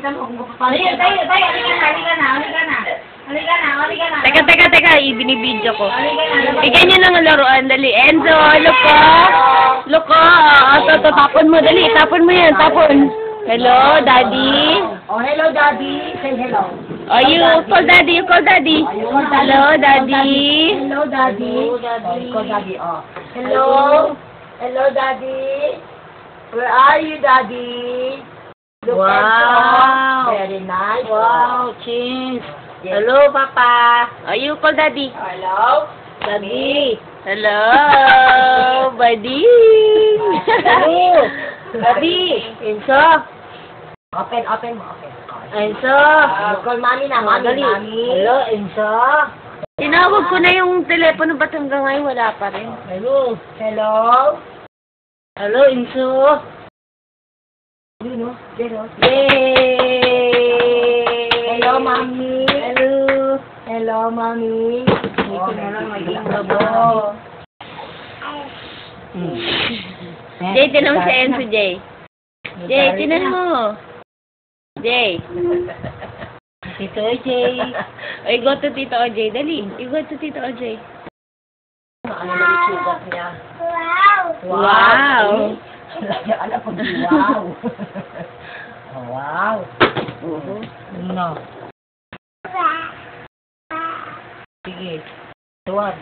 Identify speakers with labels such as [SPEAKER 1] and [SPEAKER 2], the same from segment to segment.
[SPEAKER 1] Tingnan mo kung papalit. Tayo, halika na.
[SPEAKER 2] Teka, ibinibidyo ko. Bigyan niyo ng laruan, dali. Enzo, Loko. Tapon mo, dali. Tapon mo yan, tapon. Hello, Daddy.
[SPEAKER 1] Oh, hello, Daddy. Say hello.
[SPEAKER 2] Oh, you call Daddy. Hello, Daddy.
[SPEAKER 1] Hello, Daddy. Call Daddy, oh. Hello, Daddy. Where are you, Daddy? Look
[SPEAKER 2] Wow.
[SPEAKER 1] Very nice.
[SPEAKER 2] Wow, cheese.
[SPEAKER 1] Yes. Hello, Papa.
[SPEAKER 2] Oh, you call Daddy.
[SPEAKER 1] Hello, Daddy.
[SPEAKER 2] Hello, buddy.
[SPEAKER 1] Hello, Daddy.
[SPEAKER 2] Enzo.
[SPEAKER 1] Open.
[SPEAKER 2] Enzo.
[SPEAKER 1] Call Mommy na, Mommy.
[SPEAKER 2] Hello, Enzo. Tinawag ko na yung telepono, ba't hanggang ngayon wala pa rin?
[SPEAKER 1] Hello.
[SPEAKER 2] Hello, Enzo.
[SPEAKER 1] Yun, no?
[SPEAKER 2] Yay!
[SPEAKER 1] Hello, Mommy. Hello, Mommy.
[SPEAKER 2] Dito na lang maging labo. Jay, tinan mo si Enzo, Jay. Jay, tinan mo. Jay. Tito OJ. Ay, go to Tito OJ. Dali. Go to Tito OJ.
[SPEAKER 1] Ano na yung sugat niya?
[SPEAKER 2] Wow.
[SPEAKER 1] Alam ko, wow. Wow. No. Sige. Tuwad.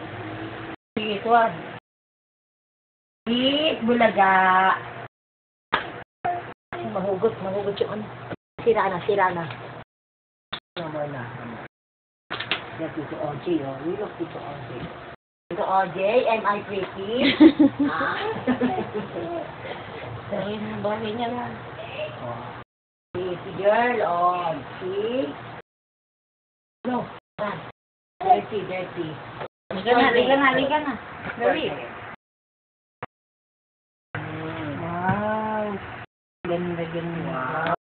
[SPEAKER 1] Bulaga. Mahugot yung ano. Sira na. Naman na. Yan, Tito OJ, oh. We look Tito OJ. Tito OJ, am I pretty?
[SPEAKER 2] Sorry mo ba? Ganyan lang.
[SPEAKER 1] Pretty girl, oh. See? No. Dirty.
[SPEAKER 2] Halika na. Dali.